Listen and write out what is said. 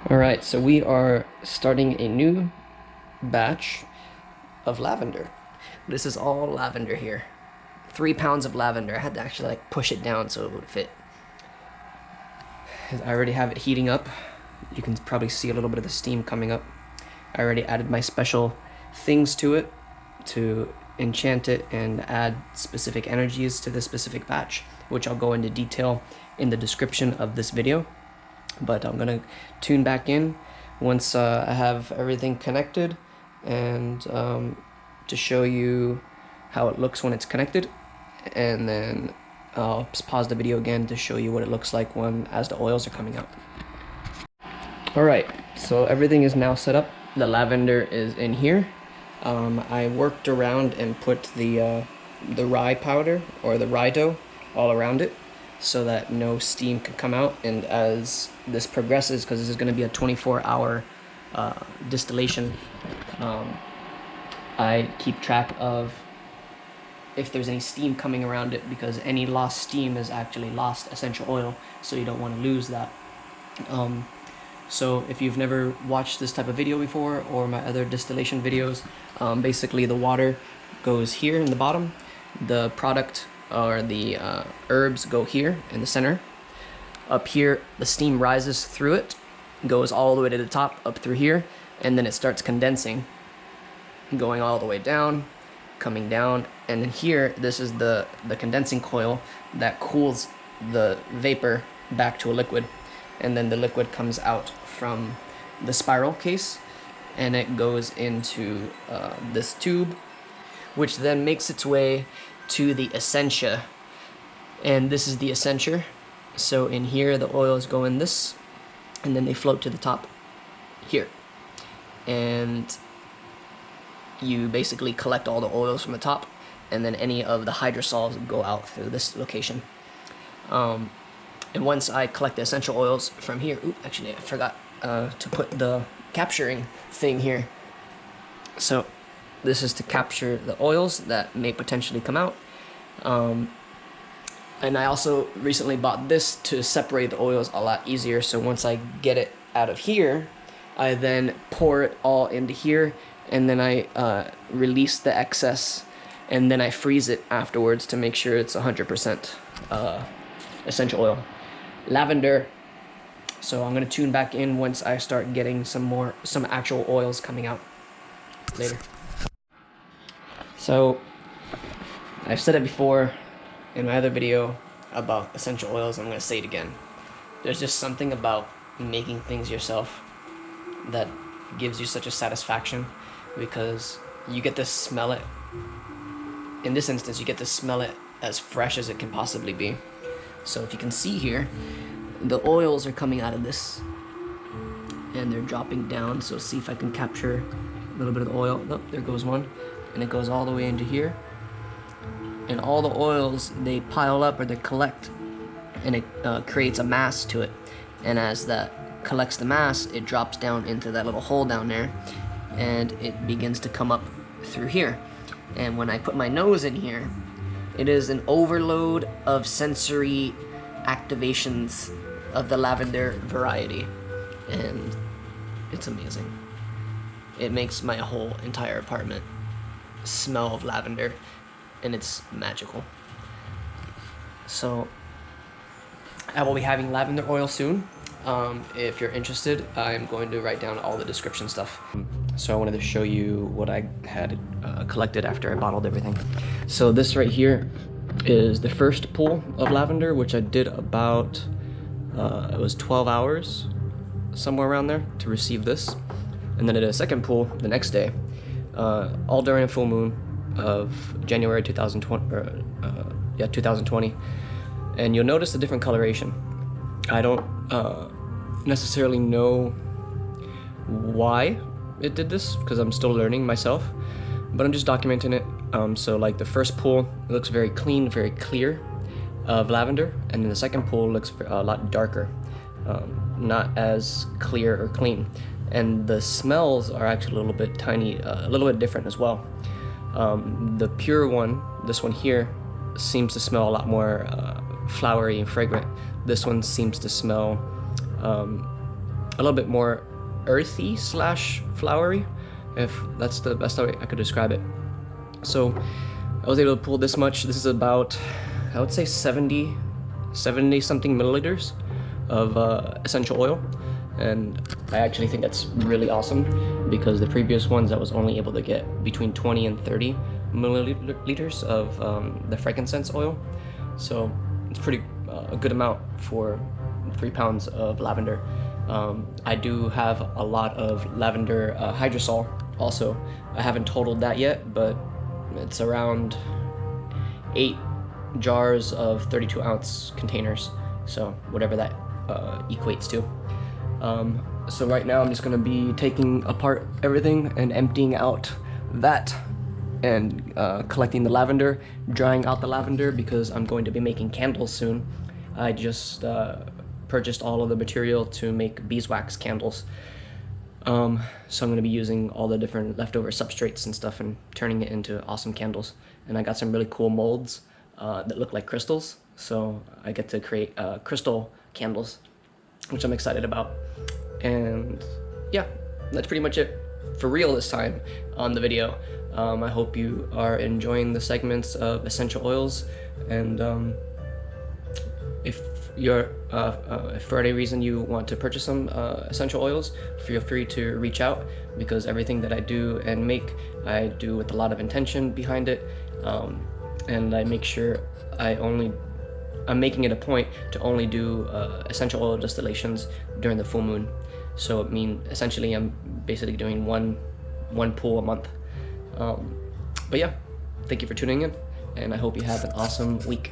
Alright, so we are starting a new batch of lavender. This is all lavender here. 3 pounds of lavender. I had to actually like push it down so it would fit. I already have it heating up. You can probably see a little bit of the steam coming up. I already added my special things to it to enchant it and add specific energies to this specific batch, which I'll go into detail in the description of this video. But I'm gonna tune back in once I have everything connected, and to show you how it looks when it's connected, and then I'll just pause the video again to show you what it looks like as the oils are coming out. Alright, so everything is now set up. The lavender is in here. I worked around and put the rye powder or the rye dough all around it, so that no steam can come out. And as this progresses, because this is going to be a 24-hour distillation, I keep track of if there's any steam coming around it, because any lost steam is actually lost essential oil, so you don't want to lose that. So if you've never watched this type of video before, or my other distillation videos, basically the water goes here in the bottom, the product or the herbs go here in the center. Up here, the steam rises through it, goes all the way to the top, up through here, and then it starts condensing, going all the way down, coming down, and then here, this is the condensing coil that cools the vapor back to a liquid, and then the liquid comes out from the spiral case, and it goes into this tube, which then makes its way to the essentia, and this is the essentia. So in here the oils go in this, and then they float to the top here, and you basically collect all the oils from the top, and then any of the hydrosols go out through this location. And once I collect the essential oils from here, actually I forgot to put the capturing thing here. So this is to capture the oils that may potentially come out. And I also recently bought this to separate the oils a lot easier. So once I get it out of here, I then pour it all into here, and then I release the excess, and then I freeze it afterwards to make sure it's 100% essential oil. Lavender. So I'm gonna tune back in once I start getting some actual oils coming out later. So I've said it before in my other video about essential oils. I'm gonna say it again. There's just something about making things yourself that gives you such a satisfaction, because you get to smell it. In this instance, you get to smell it as fresh as it can possibly be. So if you can see here, the oils are coming out of this, and they're dropping down. So see if I can capture a little bit of the oil. Oh, there goes one. And it goes all the way into here, and all the oils, they pile up or they collect, and it creates a mass to it, and as that collects the mass, it drops down into that little hole down there, and it begins to come up through here. And when I put my nose in here, it is an overload of sensory activations of the lavender variety, and it's amazing. It makes my whole entire apartment smell of lavender, and it's magical. So I will be having lavender oil soon. If you're interested, I'm going to write down all the description stuff. So I wanted to show you what I had collected after I bottled everything. So this right here is the first pull of lavender, which I did about it was 12 hours, somewhere around there, to receive this. And then I did a second pull the next day, all during a full moon of January 2020, 2020. And you'll notice the different coloration. I don't necessarily know why it did this, because I'm still learning myself, but I'm just documenting it. So like the first pull, it looks very clean, very clear of lavender, and then the second pull looks a lot darker, not as clear or clean. And the smells are actually a little bit different as well. The pure one, this one here, seems to smell a lot more flowery and fragrant. This one seems to smell little bit more earthy slash flowery, if that's the best way I could describe it. So I was able to pull this much. This is about, I would say 70 something milliliters of essential oil, and I actually think that's really awesome, because the previous ones I was only able to get between 20 and 30 milliliters of the frankincense oil. So it's pretty a good amount for 3 pounds of lavender. I do have a lot of lavender hydrosol also. I haven't totaled that yet, but it's around 8 jars of 32-ounce containers, so whatever that equates to. So right now I'm just going to be taking apart everything and emptying out that, and collecting the lavender, drying out the lavender, because I'm going to be making candles soon. I just purchased all of the material to make beeswax candles. So I'm going to be using all the different leftover substrates and stuff and turning it into awesome candles. And I got some really cool molds that look like crystals, so I get to create crystal candles, which I'm excited about. And yeah, that's pretty much it for real this time on the video. I hope you are enjoying the segments of essential oils, and if you're if for any reason you want to purchase some essential oils, feel free to reach out, because everything that I do and make, I do with a lot of intention behind it, and I make sure I'm making it a point to only do essential oil distillations during the full moon. So it means essentially I'm basically doing one pool a month. But yeah, thank you for tuning in, and I hope you have an awesome week.